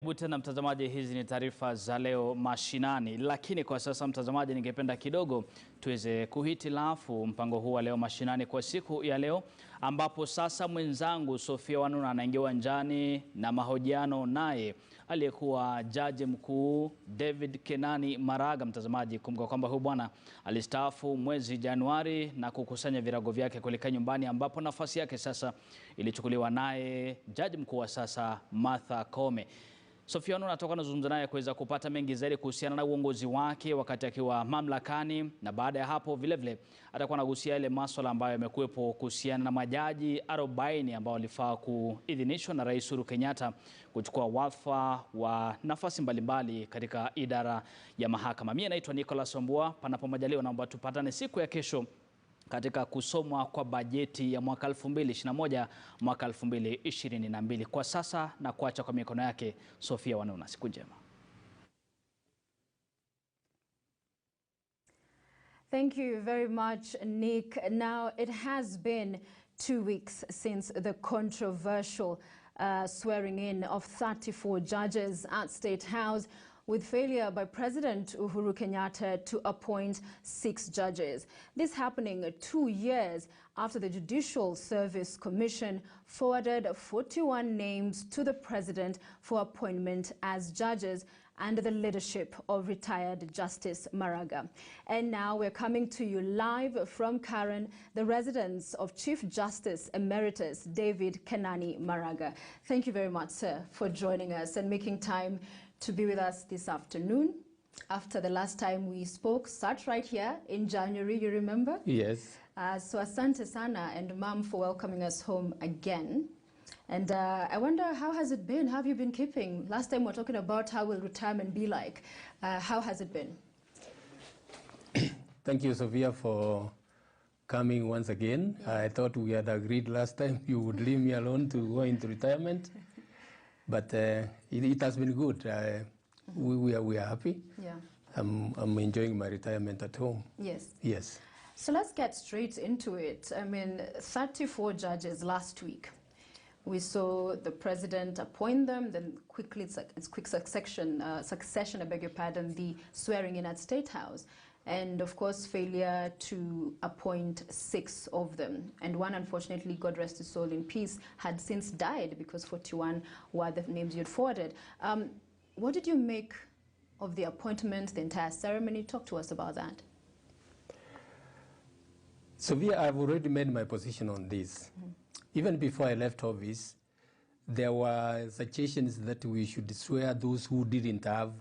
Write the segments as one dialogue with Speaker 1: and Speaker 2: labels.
Speaker 1: Karibu tena mtazamaji, hizi ni taarifa za leo mashinani. Lakini kwa sasa mtazamaji, ningependa kidogo tuweze kuhitilafu mpango huu wa leo mashinani kwa siku ya leo, ambapo sasa mwenzangu Sofia Wanuna anaingia uwanjani na mahojiano naye aliyekuwa jaji mkuu David Maraga. Mtazamaji, kumbuka kwamba huyu bwana alistaafu mwezi Januari na kukusanya virago vyake kuelekea nyumbani, ambapo nafasi yake sasa ilichukuliwa naye jaji mkuu wa sasa Martha Koome. Sofia Wanuna natoka nazungumza naye kuweza kupata mengi zaidi kuhusiana na uongozi wake wakati akiwa mamlakani, na baada ya hapo vile vile atakuwa anagusia ile masuala ambayo yamekuwepo kuhusiana na majaji 40 ambao walifaa kuidhinishwa na Rais Uhuru Kenyatta kuchukua wadhifa wa nafasi mbalimbali katika idara ya mahakama. Mimi naitwa Nicholas Ombua, panapo majaliwa naomba tupatane siku ya kesho katika kusomwa kwa bajeti ya mwaka 2021 mwaka 2022. Kwa sasa na kuacha kwa mikono yake Sofia Wanuna. Siku njema.
Speaker 2: Thank you very much, Nick. Now, it has been 2 weeks since the controversial swearing in of 34 judges at State House, with failure by President Uhuru Kenyatta to appoint 6 judges. This happening 2 years after the Judicial Service Commission forwarded 41 names to the President for appointment as judges under the leadership of retired Justice Maraga. And now we're coming to you live from Karen, the residence of Chief Justice Emeritus David Maraga. Thank you very much, sir, for joining us and making time to be with us this afternoon. After the last time we spoke, sat right here in January, you remember?
Speaker 3: Yes.
Speaker 2: So asante sana, and ma'am, for welcoming us home again. And I wonder, how has it been? How have you been keeping? Last time we were talking about how will retirement be like. How has it been?
Speaker 3: Thank you, Sophia, for coming once again. Yeah. I thought we had agreed last time you would leave me alone to go into retirement. But it has been good. We are happy.
Speaker 2: Yeah.
Speaker 3: I'm enjoying my retirement at home.
Speaker 2: Yes.
Speaker 3: Yes.
Speaker 2: So let's get straight into it. I mean, 34 judges last week. We saw the president appoint them, then quickly, it's quick succession, I beg your pardon, the swearing in at State House. And of course, failure to appoint 6 of them. And one, unfortunately, God rest his soul in peace, had since died because 41 were the names you had forwarded. What did you make of the appointment, the entire ceremony? Talk to us about that.
Speaker 3: Sophia, I've already made my position on this. Mm-hmm. Even before I left office, there were suggestions that we should swear those who didn't have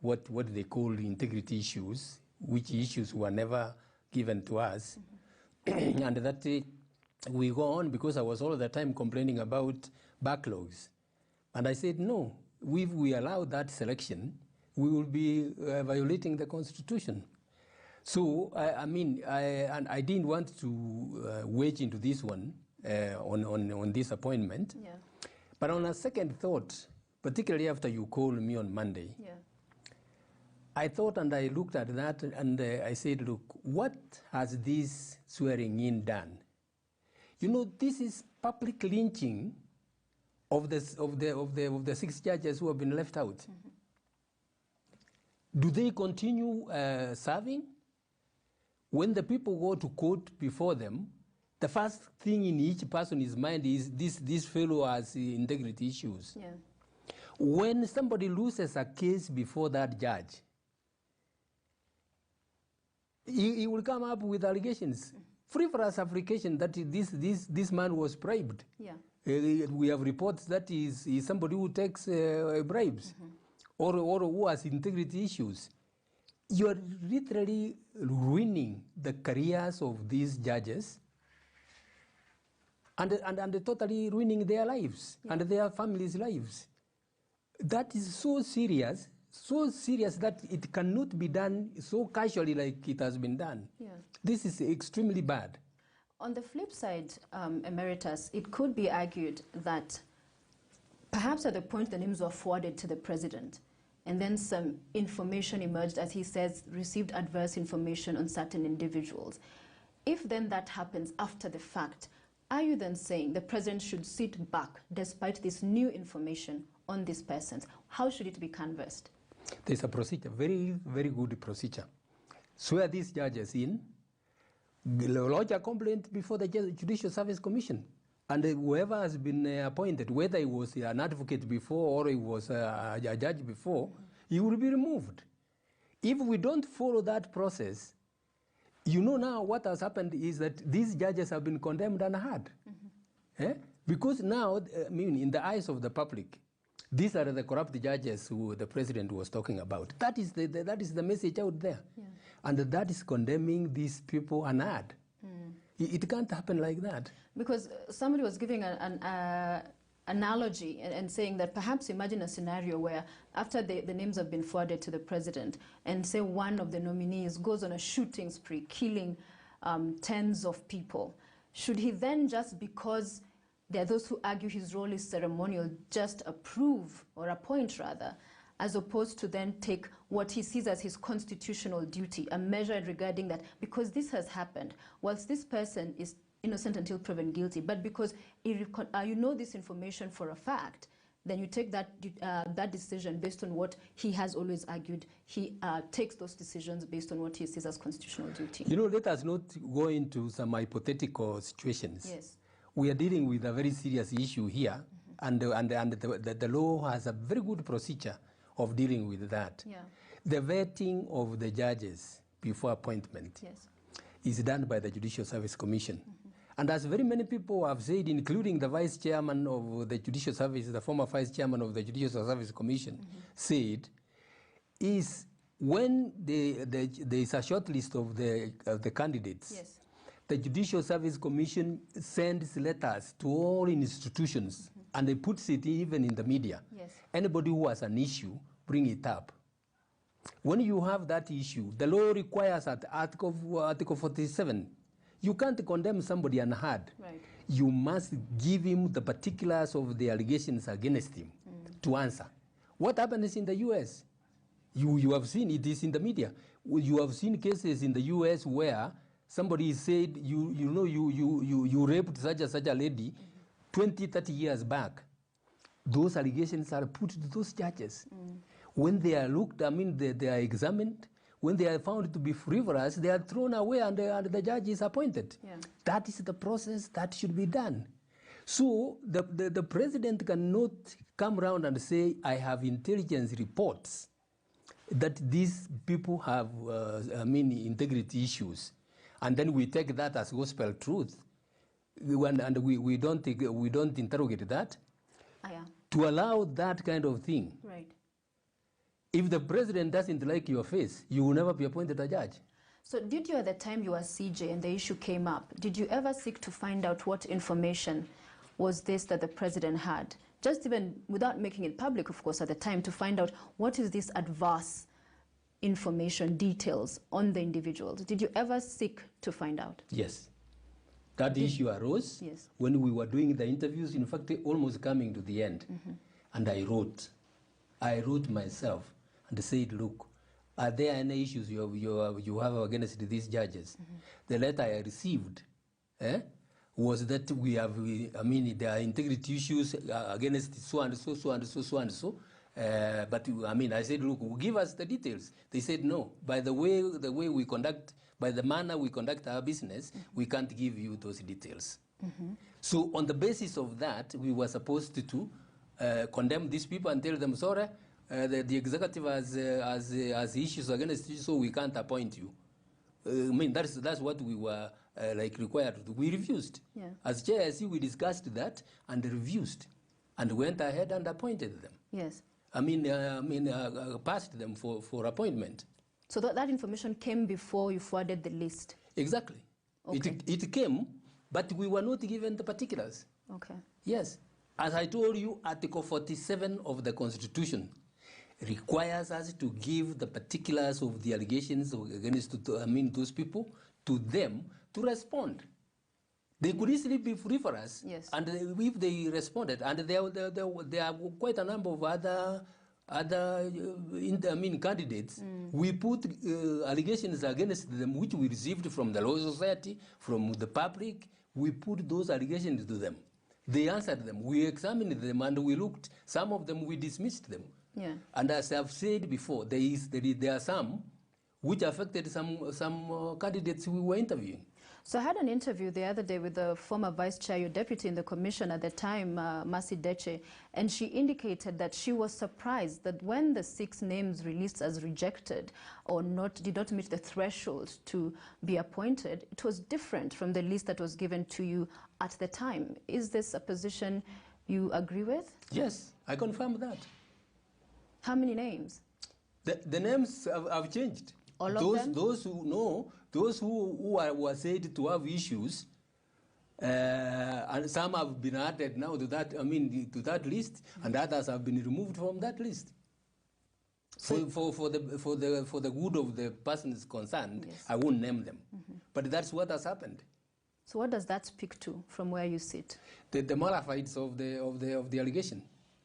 Speaker 3: what they call integrity issues, which issues were never given to us. Mm-hmm. And that we go on, because I was all the time complaining about backlogs. And I said, no, if we allow that selection, we will be violating the Constitution. So, I didn't want to wage into this one on this appointment.
Speaker 2: Yeah.
Speaker 3: But on a second thought, particularly after you called me on Monday,
Speaker 2: yeah.
Speaker 3: I thought and I looked at that and I said, look, what has this swearing in done? You know, this is public lynching of the 6 judges who have been left out. Mm-hmm. Do they continue serving? When the people go to court before them, the first thing in each person's mind is this fellow has integrity issues.
Speaker 2: Yeah.
Speaker 3: When somebody loses a case before that judge, he will come up with allegations, frivolous application that this man was bribed.
Speaker 2: Yeah.
Speaker 3: We have reports that is somebody who takes bribes, mm-hmm. or who has integrity issues. You are literally ruining the careers of these judges and totally ruining their lives, yeah. and their families' lives. That is so serious that it cannot be done so casually like it has been done.
Speaker 2: Yeah.
Speaker 3: This is extremely bad.
Speaker 2: On the flip side, Emeritus, it could be argued that perhaps at the point the names were forwarded to the president, and then some information emerged, as he says, received adverse information on certain individuals. If then that happens after the fact, are you then saying the president should sit back despite this new information on these persons? How should it be canvassed?
Speaker 3: There's a procedure, very, very good procedure. Swear these judges in, lodge a complaint before the Judicial Service Commission. And whoever has been appointed, whether he was an advocate before or he was a judge before, he will be removed. If we don't follow that process, you know now what has happened is that these judges have been condemned and hard. Because now, I mean, in the eyes of the public, these are the corrupt judges who the president was talking about. That is the message out there. Yeah. And that is condemning these people and hard. It can't happen like that. Because
Speaker 2: somebody was giving an analogy and saying that perhaps imagine a scenario where after the names have been forwarded to the president and say one of the nominees goes on a shooting spree, killing tens of people. Should he then, just because there are those who argue his role is ceremonial, just approve or appoint rather, as opposed to then take what he sees as his constitutional duty, a measure regarding that, because this has happened, whilst this person is innocent until proven guilty, but because you know this information for a fact, then you take that decision based on what he has always argued. He takes those decisions based on what he sees as constitutional duty. You know, let us not go into some hypothetical situations. Yes. We are dealing with a very serious issue here, and the law has a very good procedure of dealing with that. Yeah. The vetting of the judges before appointment is done by the Judicial Service Commission. And as very many people have said, including the vice chairman of the Judicial Service, the former vice chairman of the Judicial Service Commission, said, is when there is a short list of the candidates, the Judicial Service Commission sends letters to all institutions, and they puts it even in the media. Anybody who has an issue, bring it up. When you have that issue, the law requires at Article 47, you can't condemn somebody unheard. Right. You must give him the particulars of the allegations against him to answer. What happens in the U.S.? You have seen it is in the media. You have seen cases in the U.S. where somebody said, you raped such a lady 20, 30 years back. Those allegations are put to those judges. When they are looked, I mean, they are examined. When they are found to be frivolous, they are thrown away and the judge is appointed. Yeah. That is the process that should be done. So the president cannot come around and say, I have intelligence reports that these people have integrity issues. And then we take that as gospel truth. And we don't interrogate that. To allow that kind of thing. Right. If the president doesn't like your face, you will never be appointed a judge. So did you, at the time you were CJ and the issue came up, did you ever seek to find out what information was this that the president had? Just even without making it public, of course, at the time, to find out what is this adverse information, details on the individuals. Did you ever seek to find out? Yes. That issue arose when we were doing the interviews, in fact, almost coming to the end. And I wrote myself and said, look, are there any issues you have against these judges? The letter I received was that we have, there are integrity issues against so and so, so and so, so and so. But I said, look, give us the details. They said, no, by the way we conduct, by the manner we conduct our business, we can't give you those details. So on the basis of that, we were supposed to condemn these people and tell them, sorry, the executive has issues against you, so we can't appoint you. That's what we were required to do. We refused. Yeah. As JSC, we discussed that and refused, and went ahead and appointed them. Yes. Passed them for appointment. So that information came before you forwarded the list? Exactly. Okay. It came, but we were not given the particulars. Okay. Yes. As I told you, Article 47 of the Constitution requires us to give the particulars of the allegations against those people to them to respond. They could easily be free for us, and if they responded, and there are quite a number of other candidates. We put allegations against them, which we received from the Law Society, from the public. We put those allegations to them.
Speaker 3: They answered them. We examined them and we looked. Some of them we dismissed them.
Speaker 2: Yeah.
Speaker 3: And as I've said before, there are some which affected some candidates we were interviewing.
Speaker 2: So I had an interview the other day with the former vice chair, your deputy in the commission at the time, Mercy Deche, and she indicated that she was surprised that when the 6 names released as rejected or did not meet the threshold to be appointed, it was different from the list that was given to you at the time. Is this a position you agree with?
Speaker 3: Yes, I confirm that.
Speaker 2: How many names?
Speaker 3: The names have changed.
Speaker 2: All of them?
Speaker 3: Those who know, those who were said to have issues, and some have been added now to that. To that list, and others have been removed from that list. So for the good of the persons concerned, yes. I won't name them, but that's what has happened.
Speaker 2: So what does that speak to from where you sit?
Speaker 3: The moral fides of the allegation.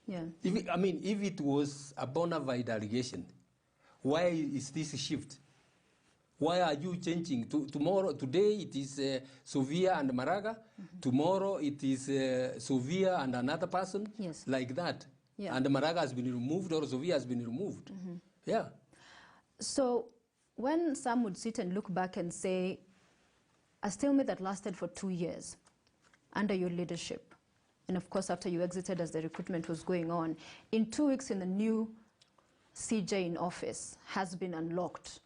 Speaker 2: Yeah.
Speaker 3: If it was a bona fide allegation, why is this shift? Why are you changing? Today it is Sovia and Maraga. Tomorrow it is Sovia and another person.
Speaker 2: Yes.
Speaker 3: Like that.
Speaker 2: Yeah.
Speaker 3: And Maraga has been removed or Sovia has been removed. Yeah.
Speaker 2: So when some would sit and look back and say, a stalemate that lasted for 2 years under your leadership, and of course after you exited as the recruitment was going on, in 2 weeks in the new CJ in office has been unlocked.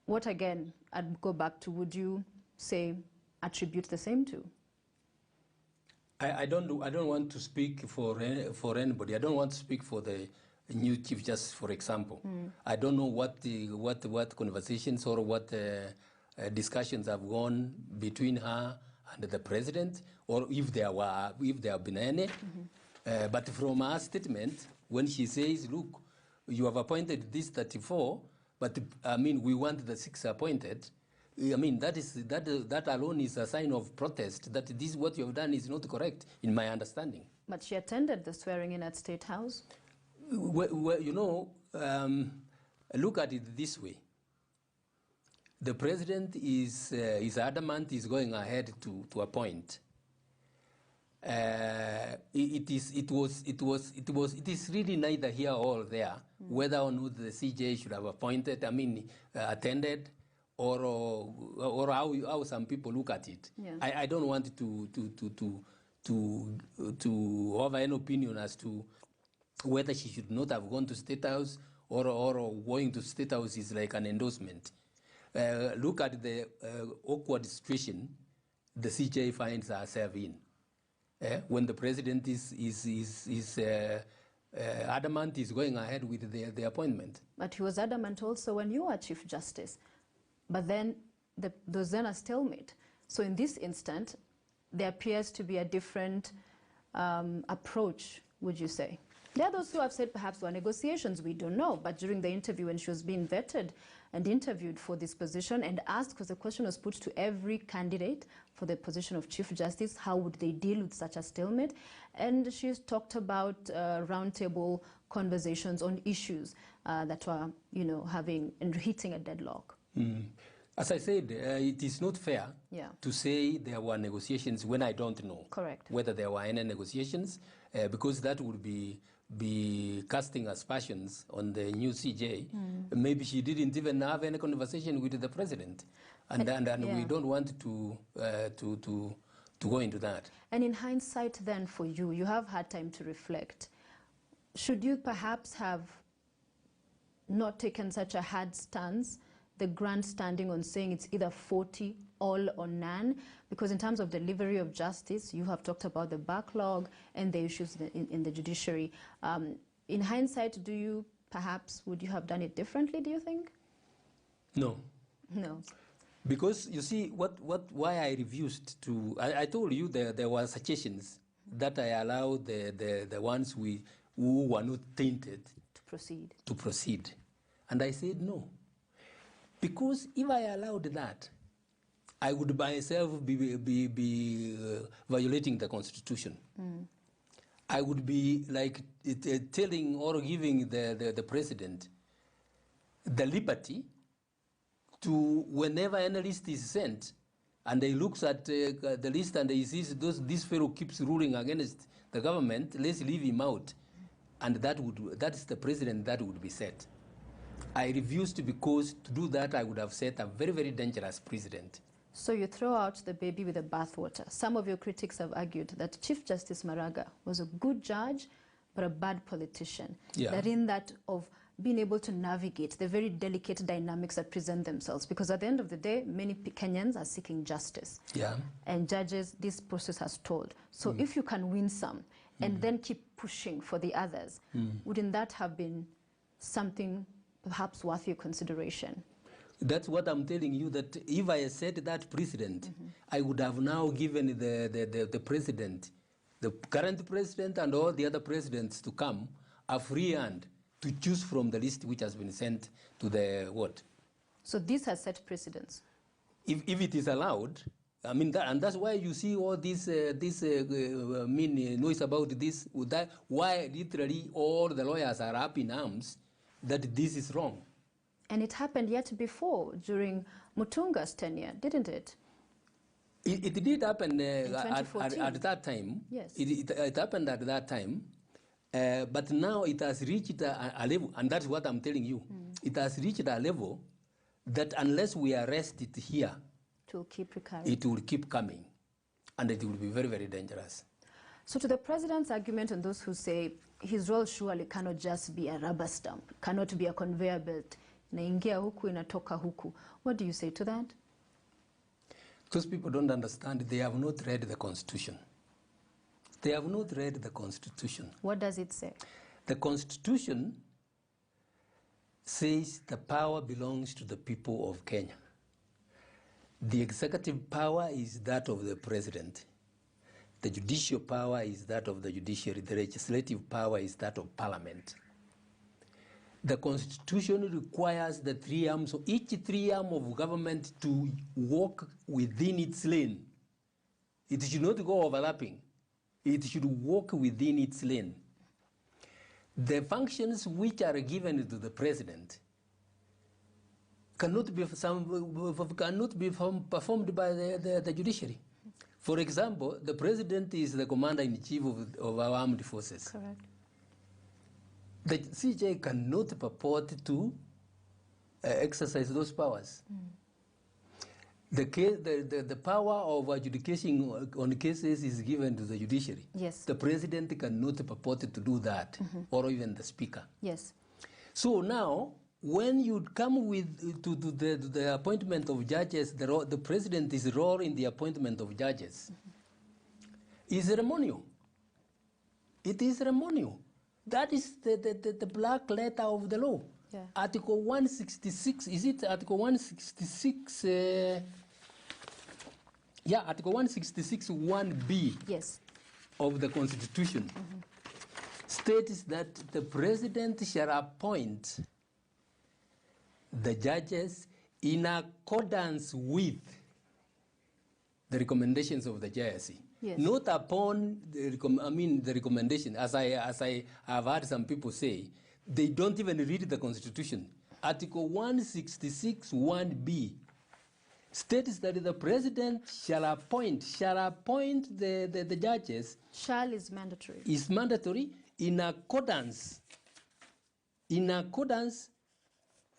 Speaker 2: What again, I'd go back to, would you say attribute the same to?
Speaker 3: I don't want to speak for anybody. I don't want to speak for the new Chief Justice, for example. I don't know what conversations or what discussions have gone between her and the president, or if there have been any. But from her statement, when she says, "Look, you have appointed this 34, but we want the 6 appointed." That alone is a sign of protest, that this what you have done is not correct, in my understanding.
Speaker 2: But she attended the swearing in at State House.
Speaker 3: Well, look at it this way. The president is adamant, is going ahead to appoint. It is really neither here or there whether or not the CJ should have appointed, attended, or how some people look at it.
Speaker 2: Yeah.
Speaker 3: I don't want to have an opinion as to whether she should not have gone to State House or going to State House is like an endorsement. Look at the awkward situation the CJ finds herself in. When the president is adamant, is going ahead with the appointment.
Speaker 2: But he was adamant also when you were Chief Justice. But then there was then a stalemate. So in this instant, there appears to be a different approach, would you say? There are those who have said perhaps there were negotiations, we don't know. But during the interview, when she was being vetted and interviewed for this position and asked, because the question was put to every candidate for the position of Chief Justice, how would they deal with such a stalemate? And she's talked about roundtable conversations on issues that were, having and hitting a deadlock.
Speaker 3: As I said, it is not fair to say there were negotiations when I don't know.
Speaker 2: Correct.
Speaker 3: Whether there were any negotiations, because that would be casting aspersions on the new CJ. Maybe she didn't even have any conversation with the president, and we don't want to go into that. And
Speaker 2: in hindsight, then, for you, you have had time to reflect. Should you perhaps have not taken such a hard stance, the grandstanding on saying it's either 40, all or none? Because in terms of delivery of justice, you have talked about the backlog and the issues in the judiciary. In hindsight, would you have done it differently, do you think?
Speaker 3: No.
Speaker 2: No.
Speaker 3: Because you see, why I refused to, I told you there were suggestions that I allowed the ones who were not tainted to proceed. And I said no. Because if I allowed that, I would myself be violating the Constitution. I would be like telling or giving the president the liberty to, whenever any list is sent, and he looks at the list and he sees this fellow keeps ruling against the government, let's leave him out. And that is the president that would be set. I refused because to do that I would have set a very, very dangerous president.
Speaker 2: So you throw out the baby with the bathwater. Some of your critics have argued that Chief Justice Maraga was a good judge, but a bad politician.
Speaker 3: Yeah.
Speaker 2: That in that of being able to navigate the very delicate dynamics that present themselves. Because at the end of the day, many Kenyans are seeking justice.
Speaker 3: Yeah.
Speaker 2: And judges, this process has told. So if you can win some and then keep pushing for the others, wouldn't that have been something perhaps worth your consideration?
Speaker 3: That's what I'm telling you, that if I set that precedent, I would have now given the president, the current president and all the other presidents to come, a free hand to choose from the list which has been sent to the what?
Speaker 2: So this has set precedents.
Speaker 3: If it is allowed, I mean, and that's why you see all this noise about this, why literally all the lawyers are up in arms that this is wrong.
Speaker 2: And it happened yet before, during Mutunga's tenure, didn't it?
Speaker 3: It did happen
Speaker 2: at
Speaker 3: that time.
Speaker 2: Yes.
Speaker 3: It happened at that time. But now it has reached a level, and that's what I'm telling you. It has reached a level that unless we arrest it here,
Speaker 2: It will keep recurring.
Speaker 3: it will keep coming. And it will be very, very dangerous.
Speaker 2: So to the president's argument and those who say his role surely cannot just be a rubber stamp, cannot be a conveyor belt, inaingia huku, inatoka huku. What do you say to that?
Speaker 3: Those people don't understand. They have not read the Constitution. They have not read the Constitution.
Speaker 2: What does it say?
Speaker 3: The Constitution says the power belongs to the people of Kenya. The executive power is that of the president. The judicial power is that of the judiciary. The legislative power is that of parliament. The Constitution requires the three arms, so each three arm of government to walk within its lane. It should not go overlapping. It should walk within its lane. The functions which are given to the president cannot be performed by the judiciary. For example, the president is the commander-in-chief of our armed forces.
Speaker 2: Correct.
Speaker 3: The CJ cannot purport to exercise those powers. The power of adjudication on cases is given to the judiciary.
Speaker 2: Yes.
Speaker 3: The president cannot purport to do that, or even the speaker.
Speaker 2: Yes.
Speaker 3: So now, when you come with to the appointment of judges, the president's role in the appointment of judges is ceremonial. It is ceremonial. That is the black letter of the law.
Speaker 2: Yeah.
Speaker 3: Article 166, is it Article 166? Article 166 1B
Speaker 2: Yes.
Speaker 3: of the Constitution states that the president shall appoint the judges in accordance with the recommendations of the JSC.
Speaker 2: Yes.
Speaker 3: Not upon the recommendation. As I have heard some people say, they don't even read the Constitution. Article 166 1B states that the president shall appoint the judges.
Speaker 2: Shall is mandatory.
Speaker 3: Is mandatory in accordance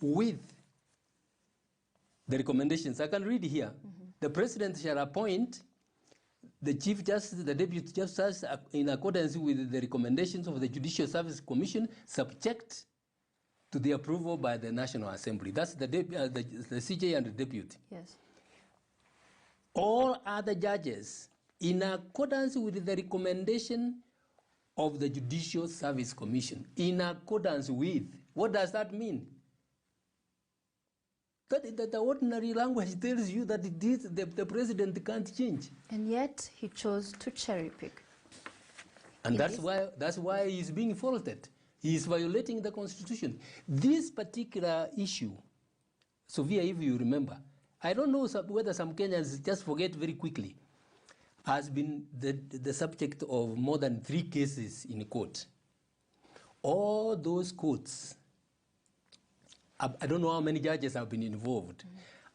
Speaker 3: with the recommendations. I can read here. The president shall appoint the Chief Justice, the Deputy Justice, in accordance with the recommendations of the Judicial Service Commission, subject to the approval by the National Assembly. That's the CJ and the Deputy.
Speaker 2: Yes.
Speaker 3: All other judges, in accordance with the recommendation of the Judicial Service Commission, in accordance with. What does that mean? That the ordinary language tells you that the president can't change.
Speaker 2: And yet he chose to cherry pick.
Speaker 3: And that's why he's being faulted. He is violating the Constitution. This particular issue, Sophia, if you remember, I don't know whether some Kenyans just forget very quickly, has been the subject of more than 3 cases in court. All those courts, I don't know how many judges have been involved.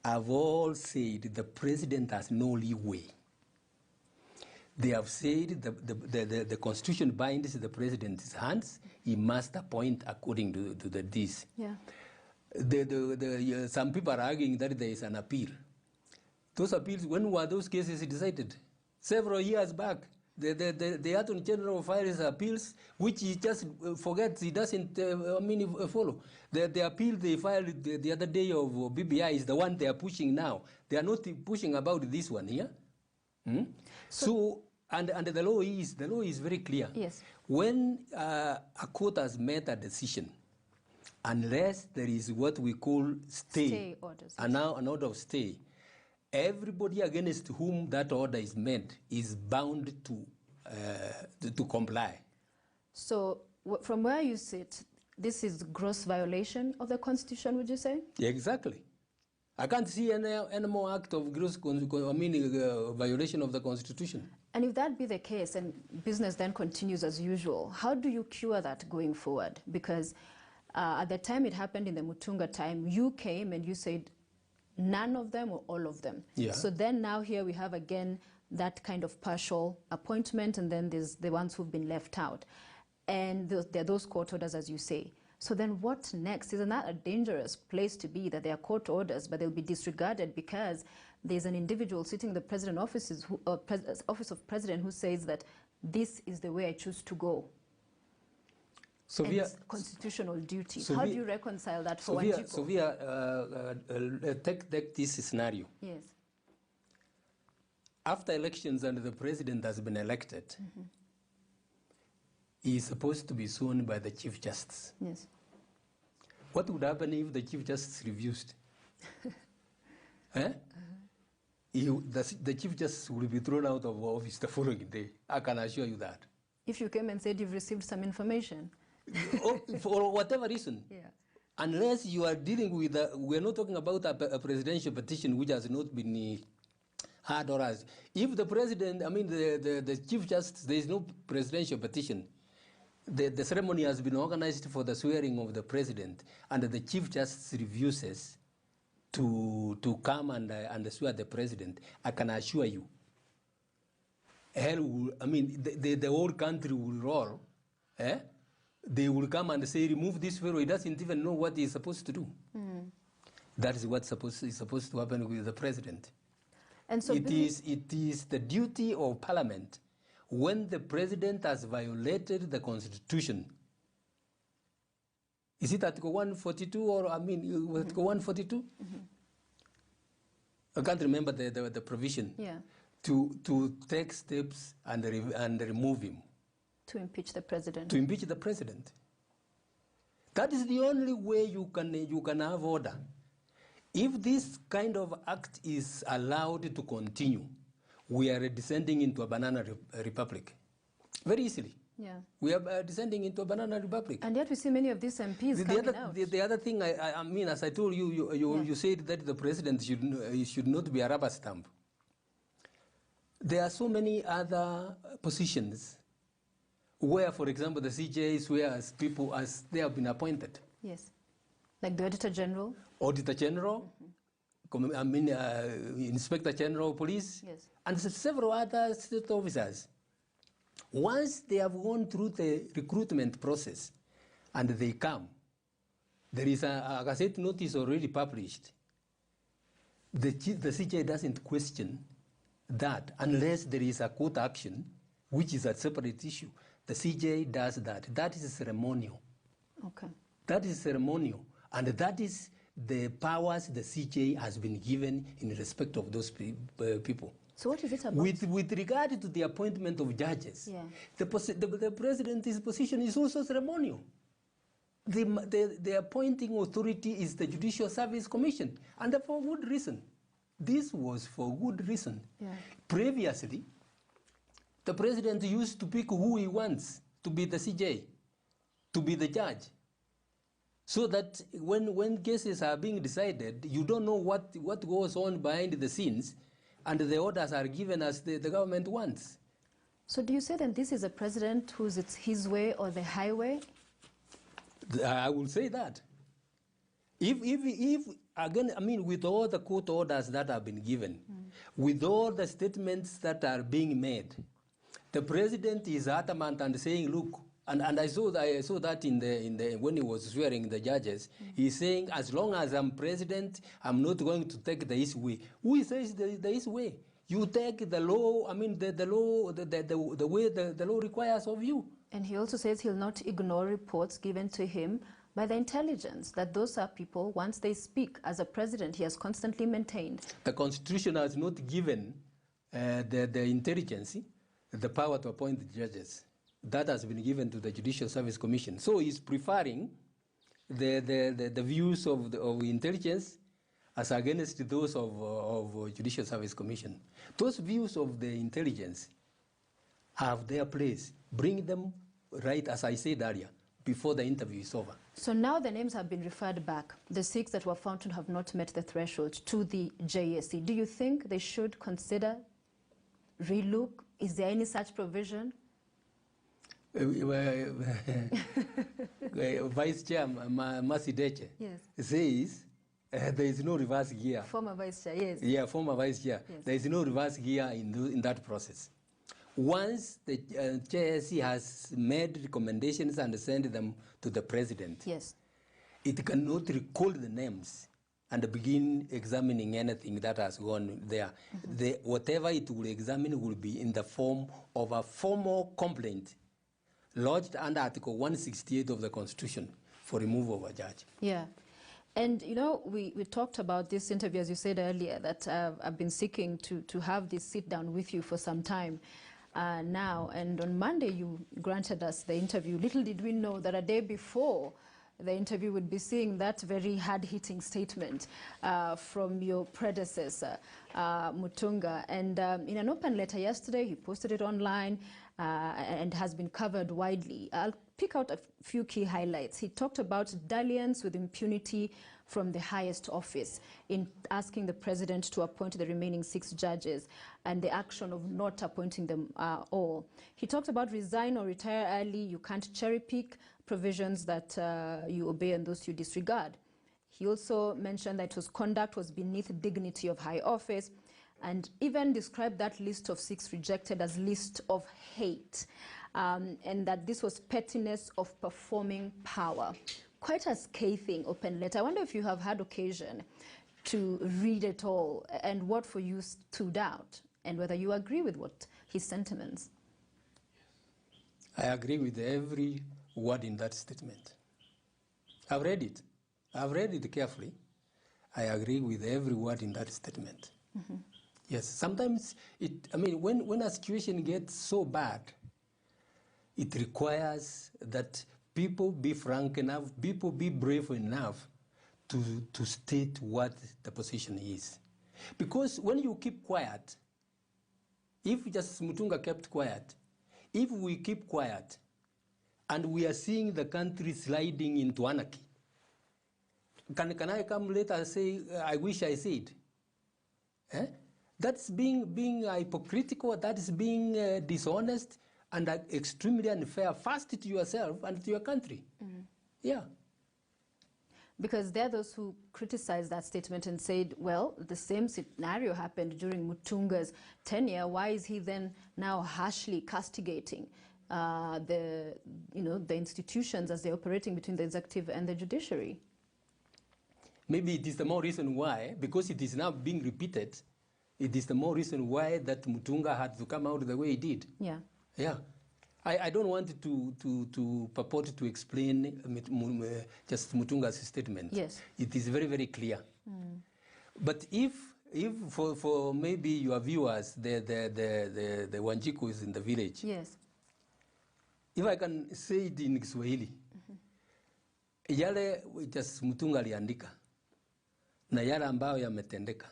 Speaker 3: have all said the president has no leeway. They have said the Constitution binds the president's hands. He must appoint according to the this.
Speaker 2: Yeah.
Speaker 3: Some people are arguing that there is an appeal. Those appeals, when were those cases decided? Several years back. The Attorney General files appeals, which he just forgets, he doesn't follow. The appeal they filed the other day of BBI is the one they are pushing now. They are not pushing about this one here. Hmm? So and the law is very clear.
Speaker 2: Yes.
Speaker 3: When a court has made a decision, unless there is what we call stay
Speaker 2: orders,
Speaker 3: an order of stay, everybody against whom that order is made is bound to comply. So
Speaker 2: from where you sit, this is gross violation of the Constitution, would you say?
Speaker 3: Exactly. I can't see any more act of gross violation of the Constitution.
Speaker 2: And if that be the case and business then continues as usual, how do you cure that going forward? Because at the time it happened in the Mutunga time, you came and you said none of them or all of them.
Speaker 3: Yeah.
Speaker 2: So then now here we have again that kind of partial appointment, and then there's the ones who've been left out. And there are those court orders, as you say. So then what next? Isn't that a dangerous place to be, that there are court orders, but they'll be disregarded because there's an individual sitting in the president office of president who says that this is the way I choose to go? So and it's constitutional duty.
Speaker 3: So
Speaker 2: how do you reconcile that for
Speaker 3: Wanjiko? So take this scenario.
Speaker 2: Yes.
Speaker 3: After elections and the president has been elected, he is supposed to be sworn by the Chief Justice.
Speaker 2: Yes.
Speaker 3: What would happen if the Chief Justice refused? The Chief Justice will be thrown out of office the following day. I can assure you that.
Speaker 2: If you came and said you've received some information.
Speaker 3: For whatever reason.
Speaker 2: Yeah.
Speaker 3: Unless you are dealing with, we're not talking about a presidential petition which has not been heard or as. If the president, the Chief Justice, there is no presidential petition. The ceremony has been organized for the swearing of the president, and the Chief Justice refuses to come and swear the president. I can assure you, hell will, the whole country will roll. They will come and say, remove this fellow. He doesn't even know what he's supposed to do. That is what's supposed to happen with the president. And so it is the duty of Parliament, when the president has violated the Constitution. Is it Article 142 or Article 142? I can't remember the provision.
Speaker 2: Yeah.
Speaker 3: To take steps and remove him.
Speaker 2: To impeach the president.
Speaker 3: To impeach the president. That is the only way you can have order. If this kind of act is allowed to continue, we are descending into a banana republic. Very easily.
Speaker 2: Yeah.
Speaker 3: We are descending into a banana republic.
Speaker 2: And yet we see many of these MPs coming out.
Speaker 3: The other thing, as I told you, you said that the president should not be a rubber stamp. There are so many other positions where, for example, the CJ swears people as they have been appointed.
Speaker 2: Yes. Like the Auditor General?
Speaker 3: Auditor General, Inspector General of Police,
Speaker 2: yes, and
Speaker 3: several other state officers. Once they have gone through the recruitment process and they come, there is a Gazette notice already published. The CJ doesn't question that unless there is a court action, which is a separate issue. The CJ does that. That is ceremonial.
Speaker 2: Okay.
Speaker 3: That is ceremonial. And that is the powers the CJ has been given in respect of those people.
Speaker 2: So what is it about?
Speaker 3: With regard to the appointment of judges,
Speaker 2: yeah,
Speaker 3: the president's position is also ceremonial. The appointing authority is the Judicial Service Commission, and for good reason. This was for good reason.
Speaker 2: Yeah.
Speaker 3: Previously, the president used to pick who he wants to be the CJ, to be the judge. So that when cases are being decided, you don't know what goes on behind the scenes, and the orders are given as the government wants.
Speaker 2: So do you say that this is a president who's it's his way or the highway?
Speaker 3: I will say that. If again, I mean, with all the court orders that have been given, with all the statements that are being made, the president is adamant and saying, look, and I saw that in the when he was swearing the judges, he's saying, as long as I'm president, I'm not going to take the easy way. Who says the easy way? You take the law, I mean, the law, the way the law requires of you.
Speaker 2: And he also says he'll not ignore reports given to him by the intelligence, that those are people, once they speak, as a president, he has constantly maintained. The
Speaker 3: Constitution has not given the intelligence the power to appoint the judges. That has been given to the Judicial Service Commission. So he's preferring the views of intelligence as against those of Judicial Service Commission. Those views of the intelligence have their place. Bring them right, as I said earlier, before the interview is over.
Speaker 2: So now the names have been referred back. The 6 that were found to have not met the threshold to the JSC. Do you think they should consider relook? Is there any such provision?
Speaker 3: Vice Chair Masideche says there is no reverse gear.
Speaker 2: Former Vice Chair, yes.
Speaker 3: Yeah, former Vice Chair. Yes. There is no reverse gear in that process. Once the JSC has made recommendations and sent them to the president,
Speaker 2: yes,
Speaker 3: it cannot recall the names and begin examining anything that has gone there. Whatever it will examine will be in the form of a formal complaint lodged under Article 168 of the Constitution for removal of a judge.
Speaker 2: Yeah. And, you know, we talked about this interview, as you said earlier, that I've been seeking to have this sit down with you for some time now. And on Monday, you granted us the interview. Little did we know that a day before the interview would be seeing that very hard-hitting statement from your predecessor, Mutunga. And in an open letter yesterday, he posted it online and has been covered widely. I'll pick out a few key highlights. He talked about dalliance with impunity from the highest office in asking the president to appoint the remaining 6 judges and the action of not appointing them all. He talked about resign or retire early. You can't cherry pick provisions that you obey and those you disregard. He also mentioned that conduct was beneath dignity of high office, and even described that list of 6 rejected as list of hate, and that this was pettiness of performing power. Quite a scathing open letter. I wonder if you have had occasion to read it all and what for you stood out, and whether you agree with what his sentiments.
Speaker 3: I agree with every word in that statement. I've read it. I've read it carefully. I agree with every word in that statement. Mm-hmm. Yes, sometimes when a situation gets so bad, it requires that people be frank enough, people be brave enough to state what the position is. Because when you keep quiet, if just Mutunga kept quiet, if we keep quiet, and we are seeing the country sliding into anarchy, can I come later and say, I wish I said? Eh? That's being hypocritical, that is being dishonest and extremely unfair, first to yourself and to your country. Mm-hmm. Yeah.
Speaker 2: Because there are those who criticize that statement and said, well, the same scenario happened during Mutunga's tenure. Why is he then now harshly castigating the institutions as they're operating between the executive and the judiciary?
Speaker 3: Maybe it is the more reason why, because it is now being repeated, it is the more reason why that Mutunga had to come out the way he did.
Speaker 2: Yeah.
Speaker 3: Yeah. I don't want to purport to explain just Mutunga's statement.
Speaker 2: Yes.
Speaker 3: It is very, very clear. Mm. But if for maybe your viewers, the Wanjikus in the village,
Speaker 2: yes,
Speaker 3: if I can say it in Kiswahili, yale just Mutunga aliandika na yale ambayo yametendeka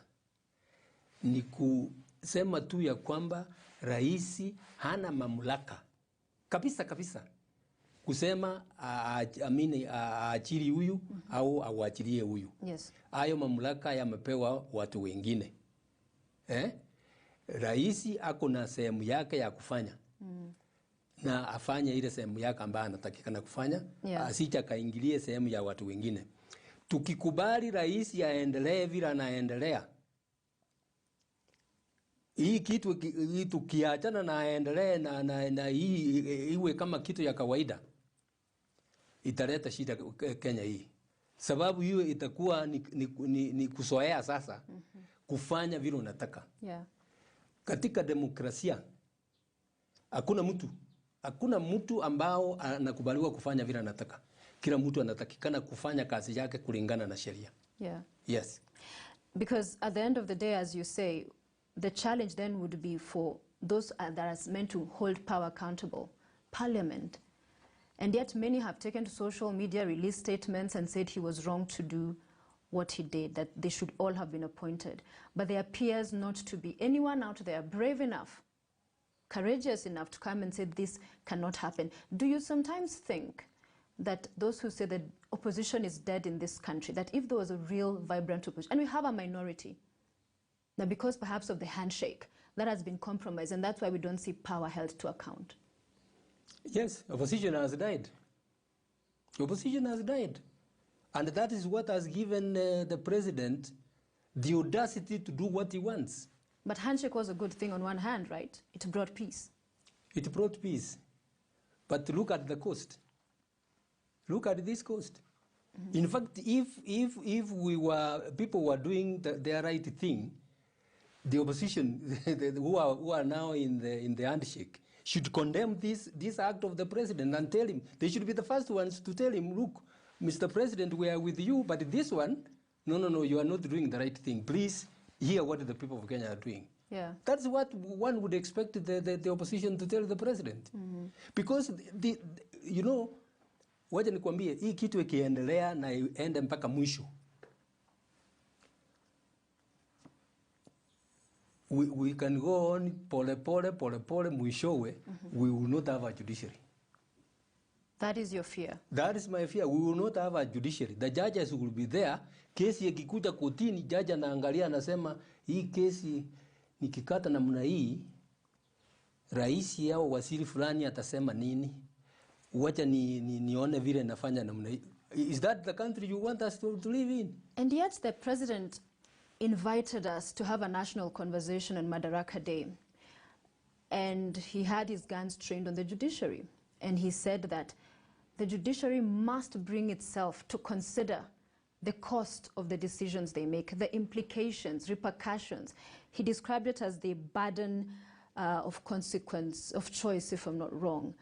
Speaker 3: ni kusema tu ya kwamba raisi hana mamlaka kabisa kusema aachili huyu au auachilie huyu.
Speaker 2: Yes.
Speaker 3: Hayo mamlaka yamepewa watu wengine. Raisi ako na sehemu yake ya kufanya. Mm. Na afanye ile sehemu yake ambayo anatakikana kufanya, yeah. Asija kaingilie sehemu ya watu wengine. Tukikubali rais aendelee vile anaendelea, hii kitu tukiachana na aendelee na hii iwe kama kitu ya kawaida, italeta shida Kenya hii. Sababu hiyo itakuwa ni kusoea sasa, kufanya vile unataka.
Speaker 2: Yeah.
Speaker 3: Katika demokrasia hakuna mtu ambao anakubaliwa kufanya vile anataka. Kila mtu anatakikana kufanya kazi yake kulingana na sheria.
Speaker 2: Yeah.
Speaker 3: Yes.
Speaker 2: Because at the end of the day, as you say, the challenge then would be for those that are meant to hold power accountable, Parliament. And yet many have taken to social media, released statements and said he was wrong to do what he did, that they should all have been appointed. But there appears not to be anyone out there brave enough, courageous enough to come and say this cannot happen. Do you sometimes think that those who say that opposition is dead in this country, that if there was a real vibrant opposition, and we have a minority, now because perhaps of the handshake, that has been compromised, and that's why we don't see power held to account?
Speaker 3: Yes, opposition has died. Opposition has died. And that is what has given the president the audacity to do what he wants.
Speaker 2: But handshake was a good thing on one hand, right? It brought peace.
Speaker 3: It brought peace. But look at the cost. Look at this cost. In fact, if people were doing their right thing, the opposition who are now in the handshake should condemn this act of the president and tell him, they should be the first ones to tell him, look, Mr. President, we are with you, but this one, no, you are not doing the right thing. Please hear what the people of Kenya are doing.
Speaker 2: Yeah.
Speaker 3: That's what one would expect the opposition to tell the president. Because, you know, wacha nikwambie, hii kitu ikiendelea na iende mpaka mwisho, we can go on pole mwishowe, we will not have a judiciary.
Speaker 2: That is your fear?
Speaker 3: That is my fear. We will not have a judiciary. The judges will be there. Kesi ikikuja kotini, judge anaangalia anasema, hii kesi nikikata namna hii, rais au waziri fulani atasema nini? Wacha nione vile nafanya namna hii. Is that the country you want us to live in?
Speaker 2: And yet the president invited us to have a national conversation on Madaraka Day. And he had his guns trained on the judiciary. And he said that the judiciary must bring itself to consider the cost of the decisions they make, the implications, repercussions. He described it as the burden of consequence, of choice, if I'm not wrong.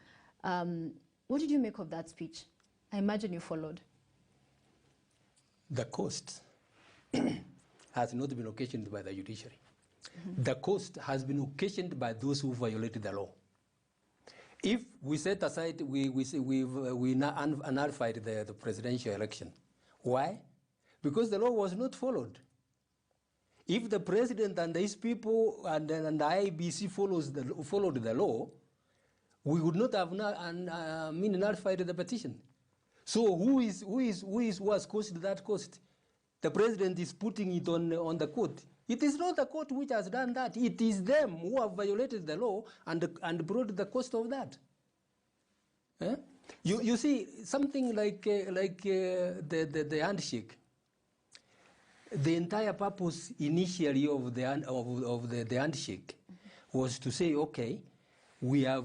Speaker 2: What did you make of that speech? I imagine you followed.
Speaker 3: The cost has not been occasioned by the judiciary. The cost has been occasioned by those who violated the law. If we set aside, we nullified the presidential election. Why? Because the law was not followed. If the president and his people and the IBC followed the law, we would not have nullified the petition. So who has caused that cost? The president is putting it on the court. It is not the court which has done that. It is them who have violated the law and brought the cost of that. Eh? You see, something like the handshake. The entire purpose initially of the handshake was to say, okay, we have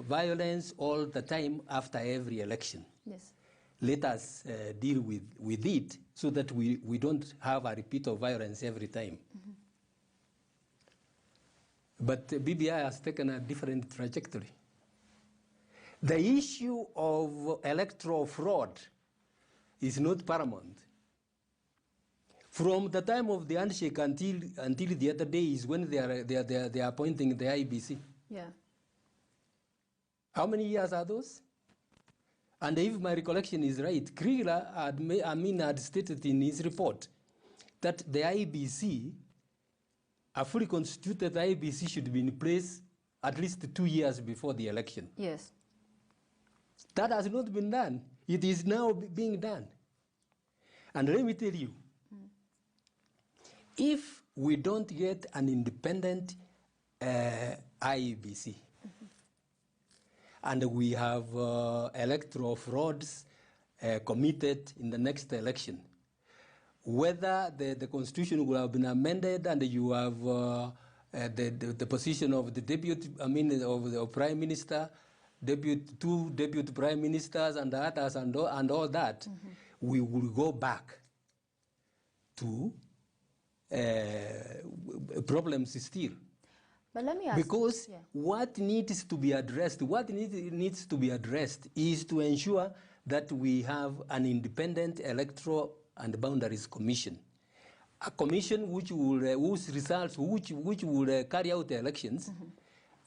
Speaker 3: violence all the time after every election.
Speaker 2: Yes.
Speaker 3: Let us deal with it so that we don't have a repeat of violence every time. But BBI has taken a different trajectory. The issue of electoral fraud is not paramount. From the time of the handshake until the other day is when they are appointing the IBC.
Speaker 2: Yeah.
Speaker 3: How many years are those? And if my recollection is right, Krieger had stated in his report that the IBC, a fully constituted IBC, should be in place at least 2 years before the election.
Speaker 2: Yes.
Speaker 3: That has not been done. It is now being done. And let me tell you, if we don't get an independent IBC, and we have electoral frauds committed in the next election, whether the constitution will have been amended and you have the position of the deputy, of the prime minister, two deputy prime ministers and others and all that, we will go back to problems still.
Speaker 2: But let me ask,
Speaker 3: because what needs to be addressed is to ensure that we have an independent electoral and boundaries commission, a commission which will whose results which will carry out the elections,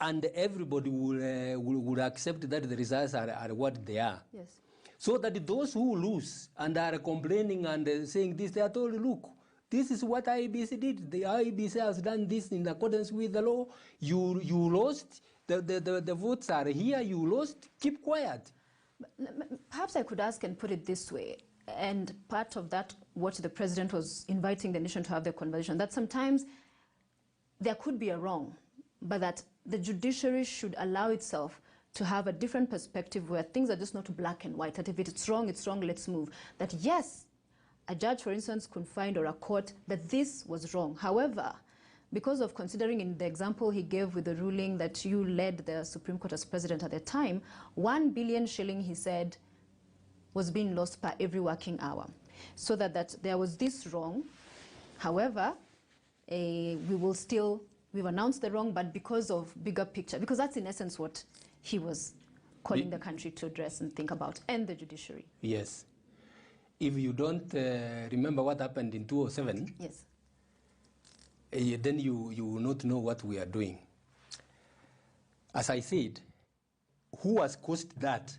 Speaker 3: and everybody will accept that the results are what they are.
Speaker 2: yes,
Speaker 3: So that those who lose and are complaining and saying this, they are told, look, this is what IEBC did. The IEBC has done this in accordance with the law. You lost. The votes are here. You lost. Keep quiet.
Speaker 2: perhaps I could ask and put it this way, and part of that, what the president was inviting the nation to have the conversation, that sometimes there could be a wrong, but that the judiciary should allow itself to have a different perspective where things are just not black and white, that if it's wrong, let's move. That yes, a judge, for instance, could find, or a court, that this was wrong. However, because of considering in the example he gave with the ruling that you led the Supreme Court as president at the time, 1 billion shilling, he said, was being lost per every working hour. So that there was this wrong. However, we've announced the wrong, but because of bigger picture, because that's in essence what he was calling the country to address and think about, and the judiciary.
Speaker 3: Yes. If you don't remember what happened in 2007,
Speaker 2: yes,
Speaker 3: then you will not know what we are doing. As I said, who has caused that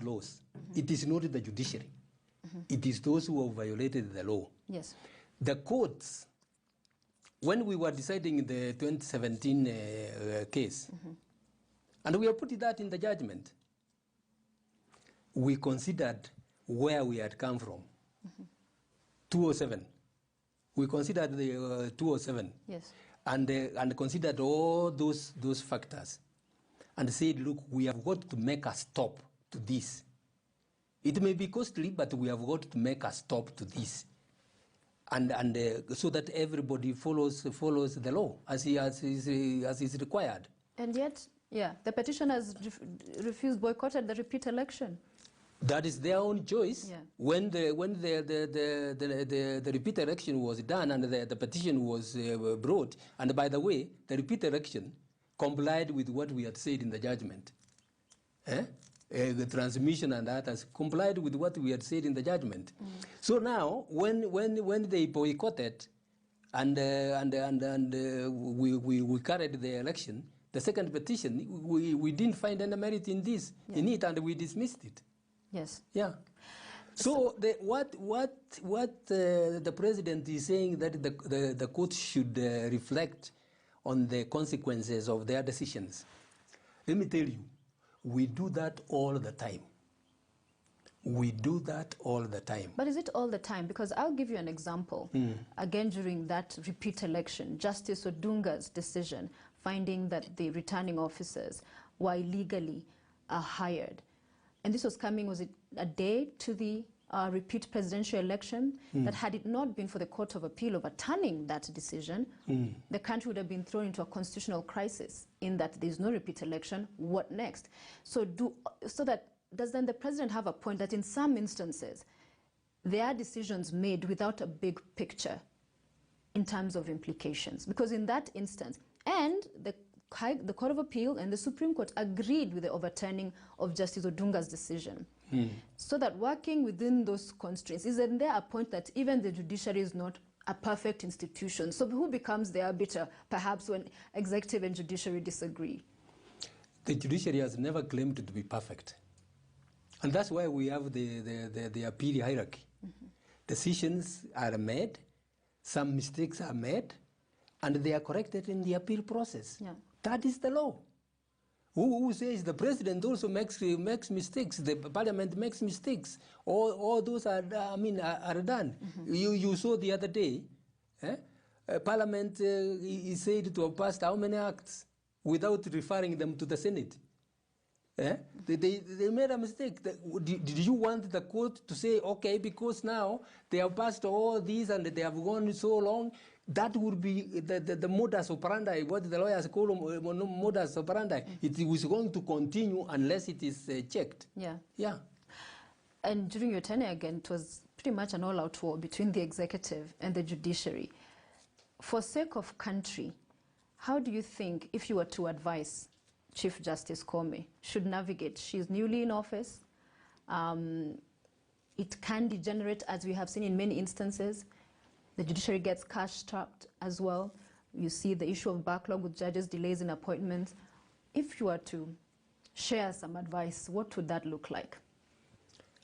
Speaker 3: loss? It is not the judiciary. It is those who have violated the law.
Speaker 2: yes,
Speaker 3: The courts, when we were deciding the 2017 case, and we have put that in the judgment, we considered where we had come from. 207. We considered the 207.
Speaker 2: yes,
Speaker 3: And considered all those factors and said, look, we have got to make a stop to this. It may be costly, but we have got to make a stop to this. And so that everybody follows the law as is required.
Speaker 2: And yet, the petitioners refused, boycotted the repeat election.
Speaker 3: That is their own choice.
Speaker 2: Yeah.
Speaker 3: When the repeat election was done and the petition was brought, and by the way, the repeat election complied with what we had said in the judgment. The transmission and others complied with what we had said in the judgment. So now, when they boycotted and we carried the election, the second petition, we didn't find any merit in this, in it, and we dismissed it.
Speaker 2: Yes.
Speaker 3: Yeah. So what the president is saying, that the court should reflect on the consequences of their decisions. Let me tell you, we do that all the time. We do that all the time.
Speaker 2: But is it all the time? Because I'll give you an example. Again, during that repeat election, Justice Odunga's decision finding that the returning officers were illegally hired. And this was coming, was it a day to the repeat presidential election? That had it not been for the Court of Appeal overturning that decision, the country would have been thrown into a constitutional crisis in that there's no repeat election. What next? Does then the president have a point that in some instances there are decisions made without a big picture in terms of implications? Because in that instance, and the Court of Appeal and the Supreme Court agreed with the overturning of Justice Odunga's decision. So that working within those constraints, isn't there a point that even the judiciary is not a perfect institution? So who becomes the arbiter, perhaps, when executive and judiciary disagree?
Speaker 3: The judiciary has never claimed to be perfect. And that's why we have the appeal hierarchy. Decisions are made, some mistakes are made, and they are corrected in the appeal process.
Speaker 2: Yeah.
Speaker 3: That is the law. Who says the president also makes mistakes, the parliament makes mistakes? All those are done. You saw the other day, parliament is said to have passed how many acts without referring them to the Senate? They made a mistake. Did you want the court to say, okay, because now they have passed all these and they have gone so long, that would be the modus operandi, what the lawyers call modus operandi. It was going to continue unless it is checked.
Speaker 2: Yeah.
Speaker 3: Yeah.
Speaker 2: And during your tenure again, it was pretty much an all-out war between the executive and the judiciary. For sake of country, how do you think, if you were to advise Chief Justice Koome, should navigate? She's newly in office. It can degenerate, as we have seen in many instances. The judiciary gets cash-strapped as well. You see the issue of backlog with judges, delays in appointments. If you were to share some advice, what would that look like?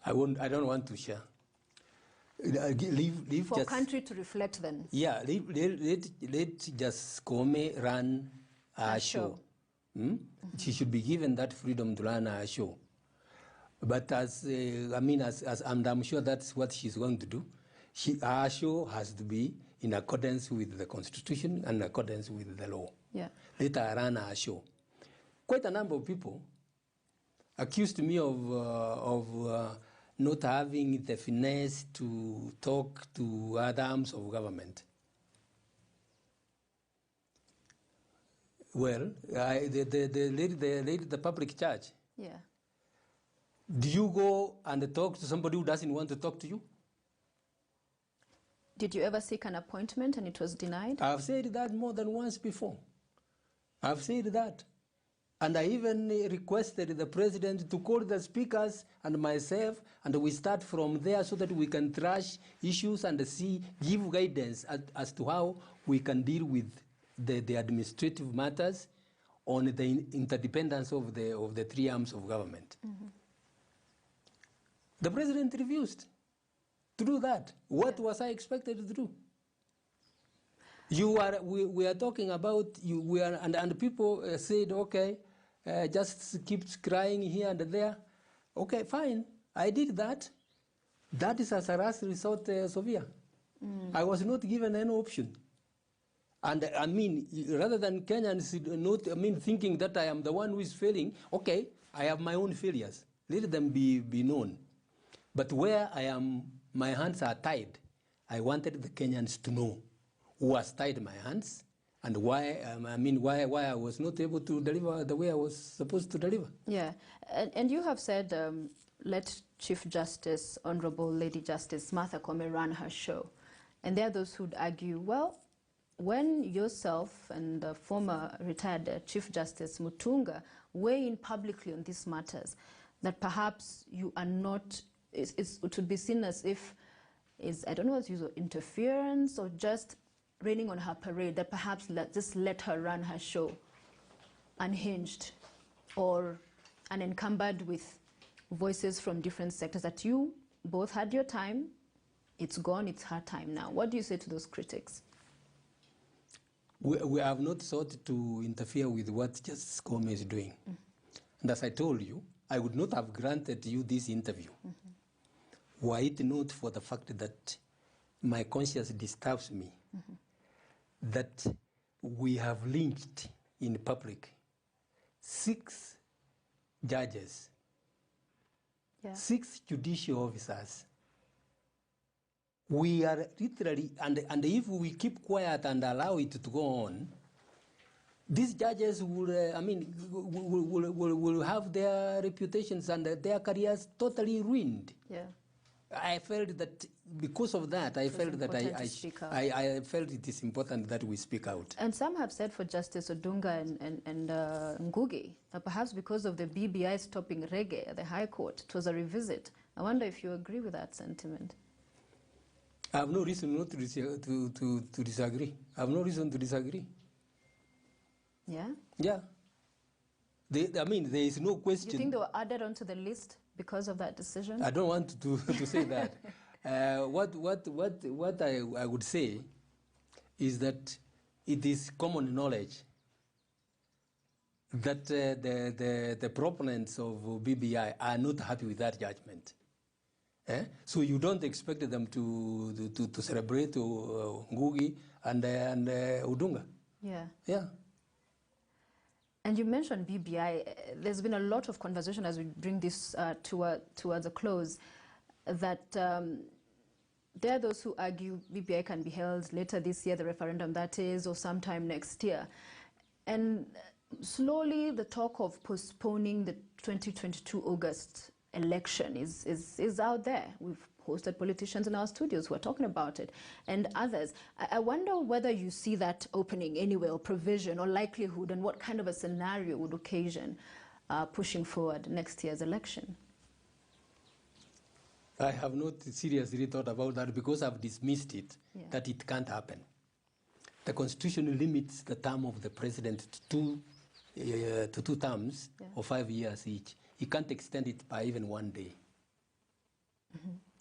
Speaker 3: I don't want to share. Leave
Speaker 2: For
Speaker 3: just,
Speaker 2: country to reflect then.
Speaker 3: Yeah, let just Koome run a show. She should be given that freedom to run a show. But as I'm sure that's what she's going to do. Our show has to be in accordance with the Constitution and in accordance with the law.
Speaker 2: Yeah.
Speaker 3: Let her run our show. Quite a number of people accused me of not having the finesse to talk to other arms of government. Well, the public charge.
Speaker 2: Yeah.
Speaker 3: Do you go and talk to somebody who doesn't want to talk to you?
Speaker 2: Did you ever seek an appointment and it was denied?
Speaker 3: I've said that more than once before. I've said that. And I even requested the president to call the speakers and myself, and we start from there so that we can trash issues and give guidance as to how we can deal with the administrative matters on the interdependence of the three arms of government. The president refused to do that. What was I expected to do? We are talking about you. And people said, okay, just keeps crying here and there. Okay, fine. I did that. That is as a last resort, Sophia. I was not given any option. And I mean, rather than Kenyans not, thinking that I am the one who is failing, okay, I have my own failures. Let them be known. But where my hands are tied, I wanted the Kenyans to know who has tied my hands and why I was not able to deliver the way I was supposed to deliver.
Speaker 2: Yeah, and you have said, let Chief Justice, Honorable Lady Justice Martha Koome run her show. And there are those who'd argue, well, when yourself and the former retired Chief Justice Mutunga weigh in publicly on these matters, that perhaps you are not, it would be seen as if, I don't know, it's interference or just raining on her parade, that perhaps just let her run her show unhinged or unencumbered with voices from different sectors, that you both had your time, it's gone, it's her time now. What do you say to those critics?
Speaker 3: We have not sought to interfere with what Justice Koome is doing. And as I told you, I would not have granted you this interview were it not for the fact that my conscience disturbs me, that we have lynched in public 6 judges, 6 judicial officers. We are literally, and if we keep quiet and allow it to go on, these judges will have their reputations and their careers totally ruined. Yeah. I felt that because of that, I felt it is important that we speak out.
Speaker 2: And some have said for Justice Odunga and Ngugi, that perhaps because of the BBI stopping reggae at the High Court, it was a revisit. I wonder if you agree with that sentiment.
Speaker 3: I have no reason not to disagree. I have no reason to disagree.
Speaker 2: Yeah?
Speaker 3: Yeah. There is no question.
Speaker 2: You think they were added onto the list because of that decision?
Speaker 3: I don't want to say that. What I would say is that it is common knowledge that the proponents of BBI are not happy with that judgment. So you don't expect them to celebrate Ngugi and Odunga.
Speaker 2: Yeah.
Speaker 3: Yeah.
Speaker 2: And you mentioned BBI. There's been a lot of conversation as we bring this towards a close that there are those who argue BBI can be held later this year, the referendum that is, or sometime next year. And slowly the talk of postponing the 2022 August election is out there. We've hosted politicians in our studios who are talking about it, and others. I wonder whether you see that opening anyway, or provision, or likelihood, and what kind of a scenario would occasion pushing forward next year's election.
Speaker 3: I have not seriously thought about that because I've dismissed it, that it can't happen. The Constitution limits the term of the president to two terms of 5 years each. He can't extend it by even 1 day.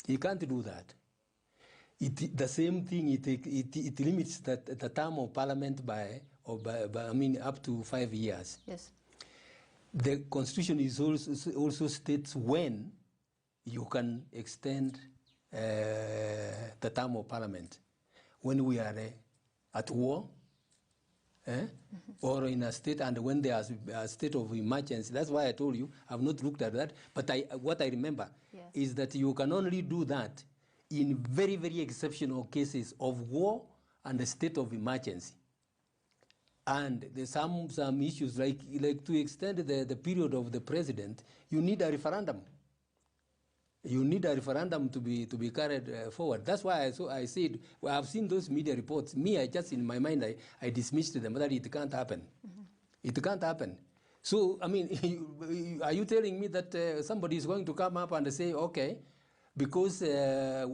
Speaker 3: He can't do that. The same thing, it limits the term of parliament by up to 5 years.
Speaker 2: Yes.
Speaker 3: The Constitution is also states when you can extend the term of parliament. When we are at war, or in a state, and when there's a state of emergency. That's why I told you, I've not looked at that, but what I remember is that you can only do that in very, very exceptional cases of war and a state of emergency. And there's some issues, like to extend the period of the president, you need a referendum. You need a referendum to be carried forward. That's why I said, well, I've seen those media reports. Me, I just, in my mind, I dismissed them, that it can't happen. It can't happen. So, I mean, are you telling me that somebody is going to come up and say, okay, because the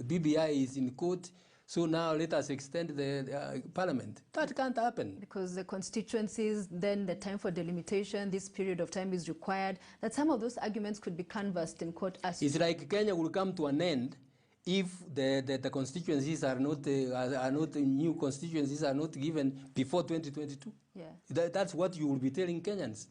Speaker 3: BBI is in court, so now let us extend the parliament? That can't happen.
Speaker 2: Because the constituencies, then the time for delimitation, this period of time is required, that some of those arguments could be canvassed in court.
Speaker 3: It's like Kenya will come to an end if the constituencies are not new constituencies are not given before 2022.
Speaker 2: Yeah.
Speaker 3: That's what you will be telling Kenyans.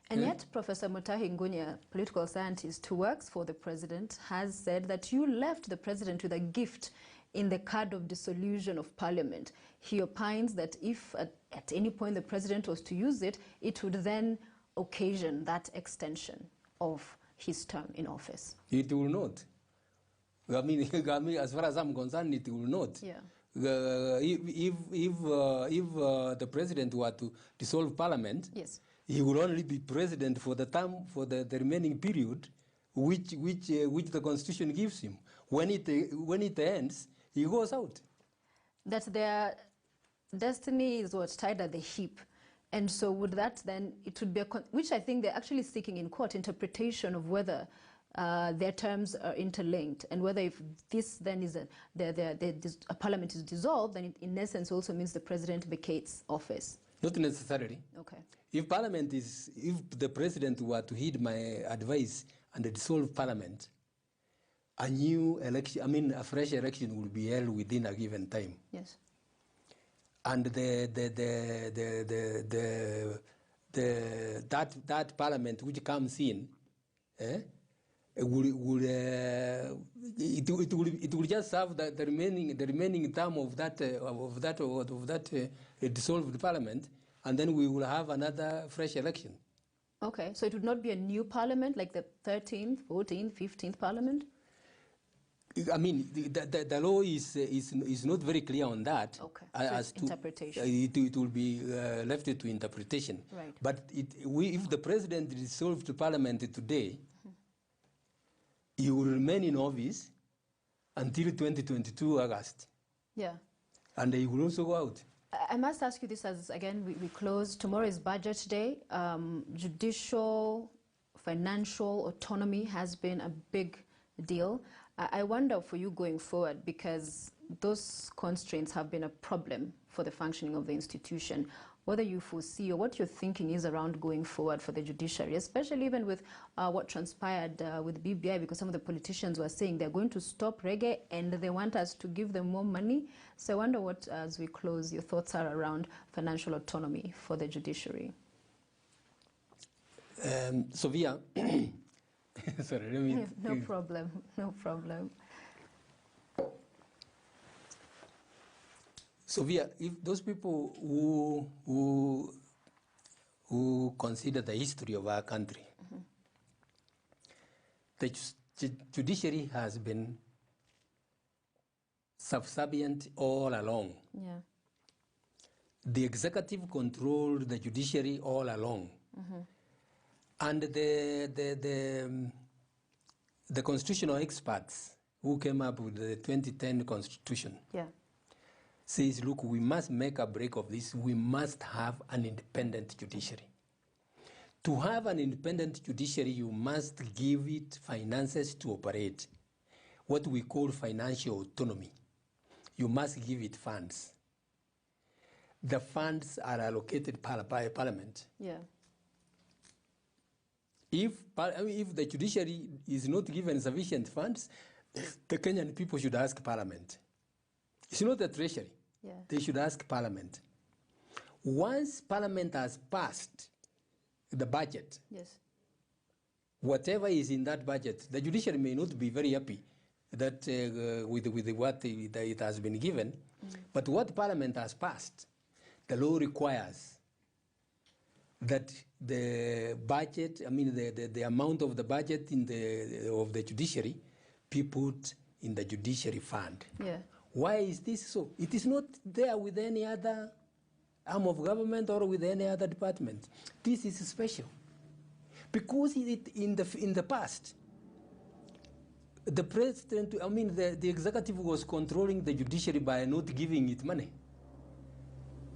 Speaker 2: And yet, Professor Mutahi Ngunya, political scientist who works for the president, has said that you left the president with a gift in the card of dissolution of parliament. He opines that if at any point the president was to use it, it would then occasion that extension of his term in office.
Speaker 3: It will not. I mean, as far as I'm concerned, it will not.
Speaker 2: Yeah.
Speaker 3: If the president were to dissolve parliament,
Speaker 2: yes,
Speaker 3: he will only be president for the term, for the remaining period, which the constitution gives him. When it ends, he goes out.
Speaker 2: That their destiny is what's tied at the hip. And so would that then, it would be, which I think they're actually seeking in court, interpretation of whether their terms are interlinked, and whether if this then is a parliament is dissolved, then it in essence also means the president vacates office.
Speaker 3: Not necessarily.
Speaker 2: Okay.
Speaker 3: If the president were to heed my advice and dissolve parliament, a new election, a fresh election will be held within a given time.
Speaker 2: Yes.
Speaker 3: And that parliament which comes in, it will just serve the remaining term of that dissolved parliament, and then we will have another fresh election.
Speaker 2: Okay, so it would not be a new parliament like the 13th, 14th, 15th parliament?
Speaker 3: I mean, the law is not very clear on that.
Speaker 2: Okay,
Speaker 3: as
Speaker 2: so
Speaker 3: to
Speaker 2: interpretation.
Speaker 3: It will be left to interpretation.
Speaker 2: Right.
Speaker 3: But if the president dissolved parliament today, he will remain in office until 2022 August.
Speaker 2: Yeah.
Speaker 3: And he will also go out.
Speaker 2: I must ask you this as, again, we close. Tomorrow is budget day. Judicial, financial autonomy has been a big deal. I wonder for you going forward, because those constraints have been a problem for the functioning of the institution, whether you foresee or what your thinking is around going forward for the judiciary, especially even with what transpired with BBI, because some of the politicians were saying they're going to stop reggae and they want us to give them more money. So I wonder what, as we close, your thoughts are around financial autonomy for the judiciary.
Speaker 3: Sophia, sorry, let me...
Speaker 2: No problem, no problem.
Speaker 3: So if those people who consider the history of our country, the judiciary has been subservient all along.
Speaker 2: Yeah.
Speaker 3: The executive controlled the judiciary all along. And the constitutional experts who came up with the 2010 constitution says, look, we must make a break of this. We must have an independent judiciary. To have an independent judiciary, you must give it finances to operate, what we call financial autonomy. You must give it funds. The funds are allocated by Parliament.
Speaker 2: Yeah.
Speaker 3: If the judiciary is not given sufficient funds, the Kenyan people should ask Parliament. It's not the Treasury.
Speaker 2: Yeah.
Speaker 3: They should ask Parliament. Once Parliament has passed the budget,
Speaker 2: Yes.
Speaker 3: whatever is in that budget, the judiciary may not be very happy that with what it has been given, but what Parliament has passed, the law requires that the budget, the amount of the budget of the judiciary be put in the judiciary fund.
Speaker 2: Yeah.
Speaker 3: Why is this so? It is not there with any other arm of government or with any other department. This is special. Because in the past, the president, the executive was controlling the judiciary by not giving it money.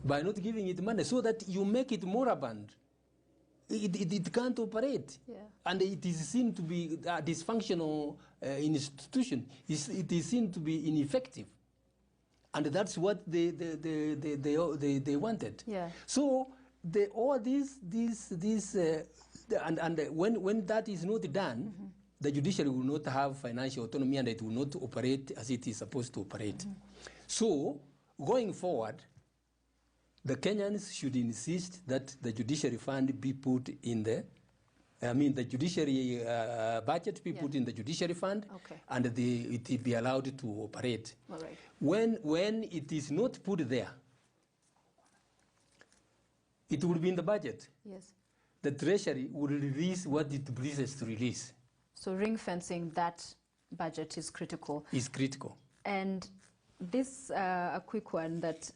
Speaker 3: By not giving it money, so that you make it moribund. It can't operate.
Speaker 2: Yeah.
Speaker 3: And it is seen to be a dysfunctional institution. It is seen to be ineffective. And that's what they wanted.
Speaker 2: Yeah.
Speaker 3: So all these when that is not done, the judiciary will not have financial autonomy and it will not operate as it is supposed to operate. So going forward, the Kenyans should insist that the judiciary fund be put in the judiciary budget be put in the judiciary fund, and it be allowed to operate.
Speaker 2: All right.
Speaker 3: When it is not put there, it will be in the budget.
Speaker 2: Yes.
Speaker 3: The Treasury will release what it pleases to release.
Speaker 2: So ring fencing that budget is critical.
Speaker 3: Is critical.
Speaker 2: And this, a quick one, that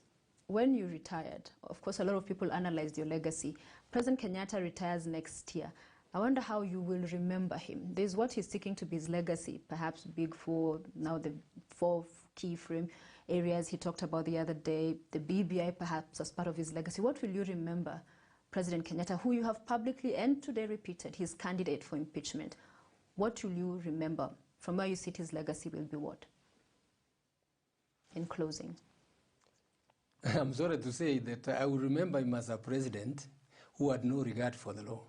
Speaker 2: when you retired, of course, a lot of people analyzed your legacy. President Kenyatta retires next year. I wonder how you will remember him. There's what he's seeking to be his legacy, perhaps big four, now the 4 key frame areas he talked about the other day, the BBI perhaps as part of his legacy. What will you remember President Kenyatta, who you have publicly and today repeated his candidate for impeachment? What will you remember? From where you sit, his legacy will be what? In closing.
Speaker 3: I'm sorry to say that I will remember him as a president who had no regard for the law.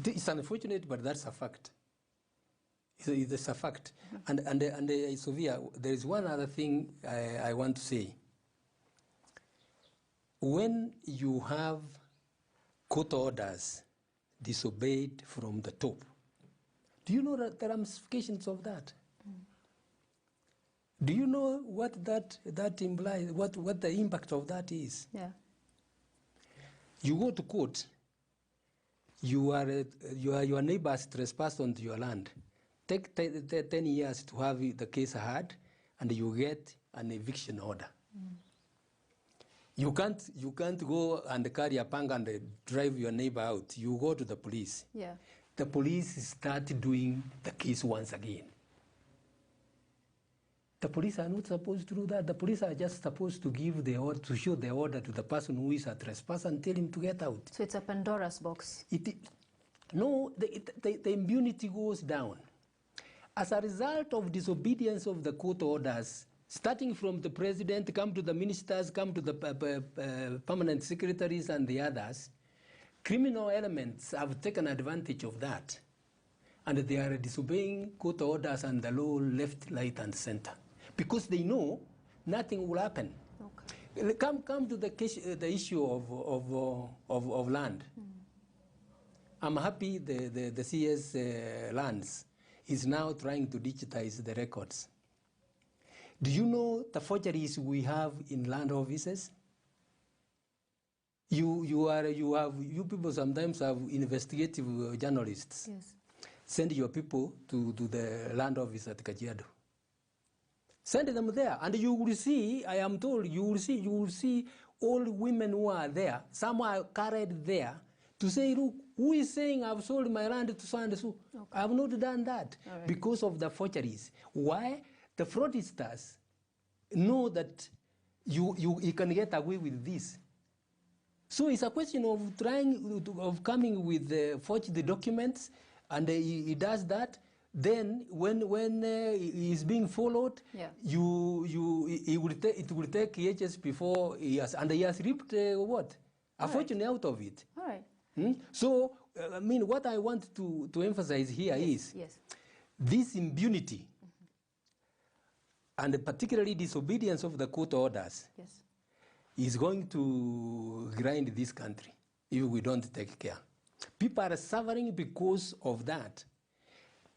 Speaker 3: It's unfortunate, but that's a fact. It's a fact. And Sophia, there is one other thing I want to say. When you have court orders disobeyed from the top, do you know the ramifications of that? Do you know what that implies, what the impact of that is?
Speaker 2: Yeah. You
Speaker 3: go to court, your neighbors trespass onto your land. Take 10 years to have the case heard, and you get an eviction order. You can't go and carry a panga and drive your neighbor out. You go to the police.
Speaker 2: Yeah.
Speaker 3: The police start doing the case once again. The police are not supposed to do that. The police are just supposed to give the order, to show the order to the person who is a trespasser and tell him to get out.
Speaker 2: So it's a Pandora's box.
Speaker 3: No, the immunity goes down. As a result of disobedience of the court orders, starting from the president, come to the ministers, come to the permanent secretaries and the others, criminal elements have taken advantage of that. And they are disobeying court orders and the law left, right, and center. Because they know nothing will happen. Okay. Come to the issue of land. I'm happy the CS lands is now trying to digitize the records. Do you know the forgeries we have in land offices? You people sometimes have investigative journalists.
Speaker 2: Yes.
Speaker 3: Send your people to the land office at Kajiado. Send them there, and you will see, I am told, you will see all women who are there. Some are carried there to say, look, who is saying I've sold my land to so and so? Okay. I have not done that because of the forgeries. Why? The fraudsters know that you can get away with this. So it's a question of coming with forged documents, and he does that. Then when he is being followed, it will take ages before he has reaped a fortune out of it.
Speaker 2: All right.
Speaker 3: So I mean, what I want to emphasize here is this impunity, and particularly disobedience of the court orders, is going to grind this country if we don't take care. People are suffering because of that.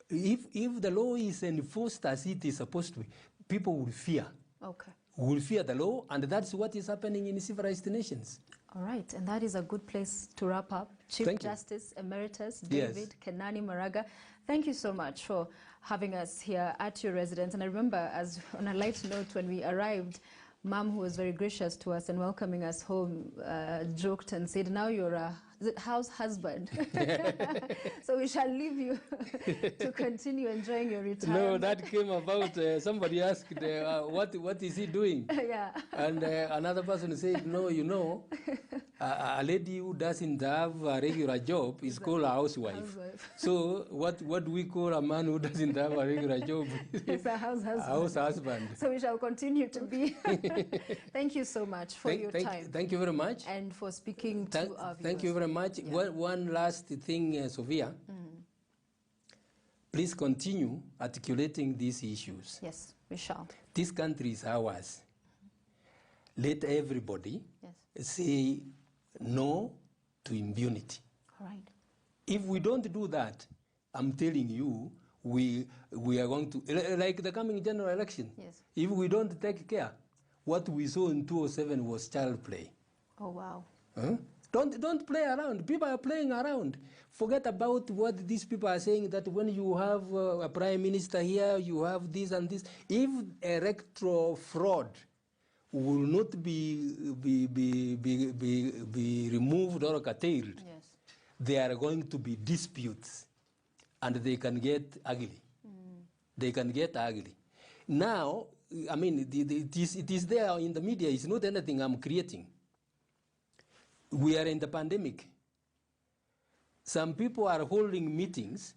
Speaker 3: If the law is enforced as it is supposed to be, people will fear.
Speaker 2: Okay.
Speaker 3: Will fear the law, and that's what is happening in civilized nations.
Speaker 2: All right, and that is a good place to wrap up. Chief Justice Emeritus David Kenani Maraga, thank you so much for having us here at your residence. And I remember, as on a light note, when we arrived, Mom, who was very gracious to us and welcoming us home, joked and said, now you're a house husband. So we shall leave you to continue enjoying your retirement.
Speaker 3: No, that came about, somebody asked, what is he doing? And another person said, no, you know, a lady who doesn't have a regular job is called a housewife. So what do we call a man who doesn't have a regular job?
Speaker 2: It's a house husband.
Speaker 3: A house husband.
Speaker 2: So we shall continue to be. Thank you so much for your time.
Speaker 3: Thank you very much.
Speaker 2: And for speaking to our viewers.
Speaker 3: Thank you very much. One last thing, Sophia. Please continue articulating these issues.
Speaker 2: Yes, we shall.
Speaker 3: This country is ours. Let everybody say no to impunity.
Speaker 2: All right.
Speaker 3: If we don't do that, I'm telling you, we are going to, like the coming general election, if we don't take care, what we saw in 2007 was child play.
Speaker 2: Oh, wow.
Speaker 3: Huh? Don't play around. People are playing around. Forget about what these people are saying, that when you have a prime minister here, you have this and this. If electoral fraud will not be removed or curtailed, there are going to be disputes, and they can get ugly. They can get ugly. Now, I mean, it is there in the media. It's not anything I'm creating. We are in the pandemic. Some people are holding meetings.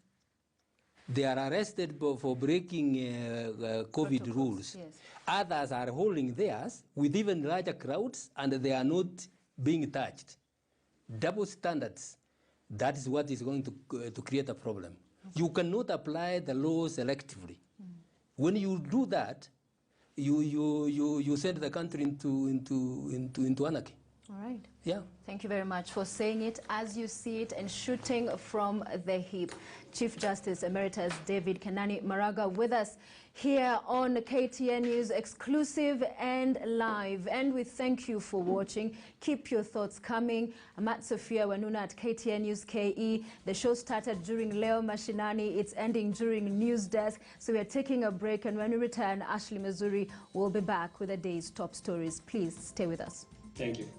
Speaker 3: They are arrested for breaking COVID rules. Others are holding theirs with even larger crowds, and they are not being touched. Double standards. That is what is going to create a problem. You cannot apply the law selectively. When you do that, you send the country into anarchy.
Speaker 2: All right.
Speaker 3: Yeah.
Speaker 2: Thank you very much for saying it as you see it and shooting from the hip. Chief Justice Emeritus David Kenani Maraga with us here on KTN News, exclusive and live. And we thank you for watching. Keep your thoughts coming. I'm at Sophia Wanuna at KTN News KE. The show started during Leo Mashinani. It's ending during News Desk. So we are taking a break, and when we return, Ashley Missouri will be back with the day's top stories. Please stay with us.
Speaker 3: Thank you.